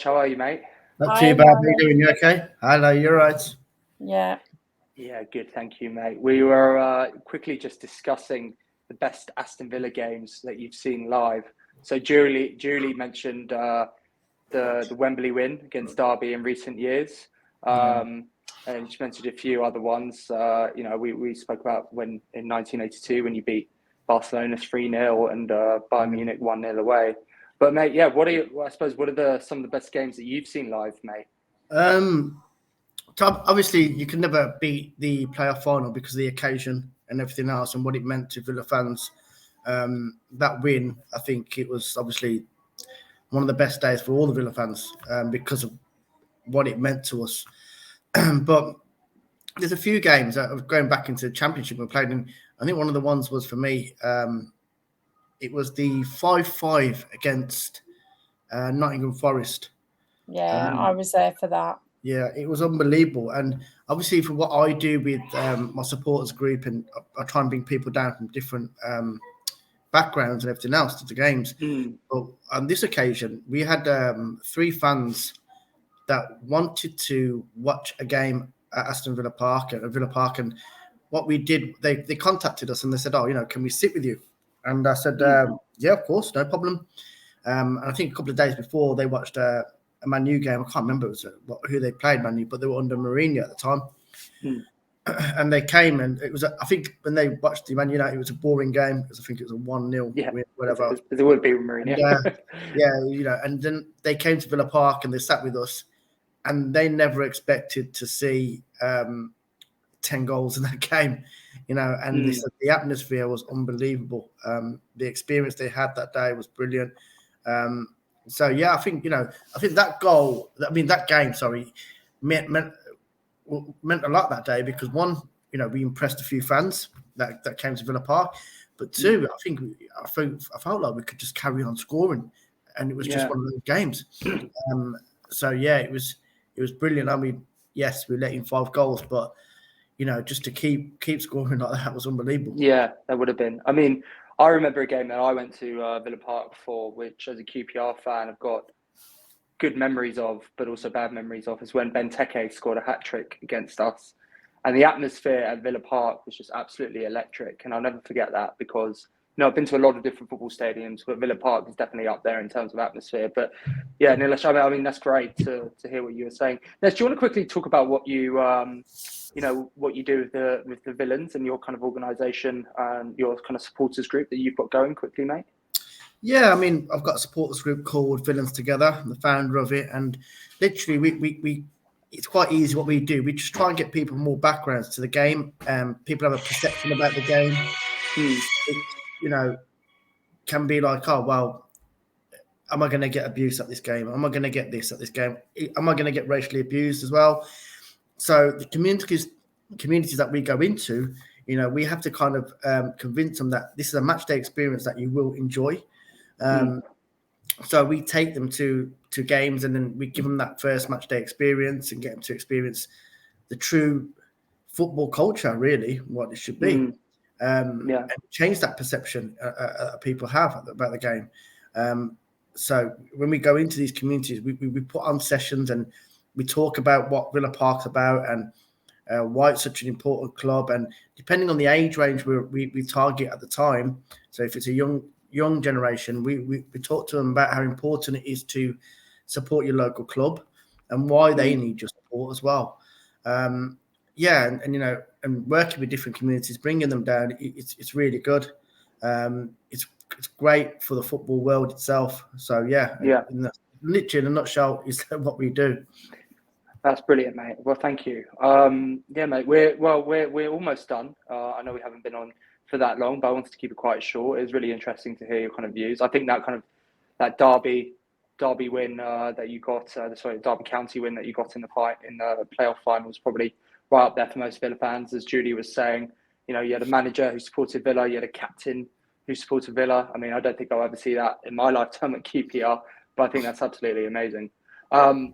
How are you, mate? Not Hi, too bad. How you Nilesh. doing? You okay? Hello, you're right. Yeah, Yeah, good, thank you, mate. We were quickly just discussing the best Aston Villa games that you've seen live. So Julie mentioned the Wembley win against Derby in recent years, Yeah. and she mentioned a few other ones. We spoke about when in 1982 when you beat Barcelona 3-0 and Bayern Munich 1-0 away. But mate, yeah, I suppose what are some of the best games that you've seen live, mate? Um, Obviously, you can never beat the playoff final because of the occasion and everything else and what it meant to Villa fans. That win, I think it was obviously one of the best days for all the Villa fans because of what it meant to us. But there's a few games that are going back into the Championship we played in. I think one of the ones was for me, it was the 5-5 against Nottingham Forest. yeah, I was there for that. Yeah, it was unbelievable. And obviously, for what I do with my supporters group, and I try and bring people down from different backgrounds and everything else to the games. But on this occasion, we had 3 fans that wanted to watch a game at Aston Villa Park, and what we did, they contacted us and they said, "Oh, can we sit with you?" And I said, "Yeah, of course, no problem." And I think a couple of days before they watched a Man U game. I can't remember who they played, Man U, but they were under Mourinho at the time. And they came, and it was, I think, when they watched the Man United, it was a boring game because I think it was a 1-0 win, whatever. As it would be with Mourinho. And, and then they came to Villa Park and they sat with us, and they never expected to see 10 goals in that game, and they said the atmosphere was unbelievable. The experience they had that day was brilliant. So yeah, I think that game, meant a lot that day because one, we impressed a few fans that came to Villa Park, but two, I felt like we could just carry on scoring, and it was just one of those games. So yeah, it was brilliant. I mean, yes, we let in 5 goals, but just to keep scoring like that was unbelievable. Yeah, that would have been. I mean, I remember a game that I went to Villa Park for, which as a QPR fan I've got good memories of, but also bad memories of, is when Benteke scored a hat-trick against us. And the atmosphere at Villa Park was just absolutely electric. And I'll never forget that because, I've been to a lot of different football stadiums, but Villa Park is definitely up there in terms of atmosphere. But yeah, Nilesh, I mean that's great to hear what you were saying. Nilesh, do you want to quickly talk about what you what you do with the Villains and your kind of organisation and your kind of supporters group that you've got going quickly, mate? Yeah, I mean, I've got a supporters group called Villians Together. I'm the founder of it, and literally, we it's quite easy what we do. We just try and get people more backgrounds to the game. People have a perception about the game. It, can be like, oh well, am I going to get abuse at this game? Am I going to get this at this game? Am I going to get racially abused as well? So the communities that we go into, we have to kind of convince them that this is a match day experience that you will enjoy. So we take them to games, and then we give them that first match day experience and get them to experience the true football culture, really, what it should be, and change that perception people have about the game. So when we go into these communities, we put on sessions and we talk about what Villa Park's about and why it's such an important club. And depending on the age range we target at the time, so if it's a young generation, we talk to them about how important it is to support your local club and why they need your support as well. And working with different communities, bringing them down, it's really good. It's great for the football world itself. So literally in a nutshell is what we do. That's brilliant, mate. Well, thank you. Yeah, mate. We're almost done. I know we haven't been on for that long, but I wanted to keep it quite short. It was really interesting to hear your kind of views. I think that Derby win that you got, Derby County win that you got in the playoff final was probably right up there for most Villa fans. As Judy was saying, you had a manager who supported Villa, you had a captain who supported Villa. I mean, I don't think I'll ever see that in my lifetime at QPR, but I think that's absolutely amazing. Well,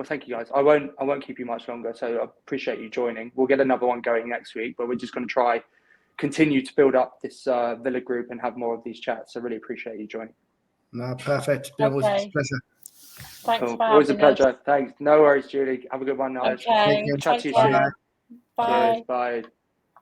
thank you guys. I won't keep you much longer, so I appreciate you joining. We'll get another one going next week, but we're just going to continue to build up this Villa group and have more of these chats. So really appreciate you joining. No, perfect. It was a pleasure. Thanks Cool. for Always a having us. pleasure. Thanks. No worries, Julie. Have a good one, Nilesh. Okay. Take Chat to Take you soon. care. Bye. Cheers. Bye.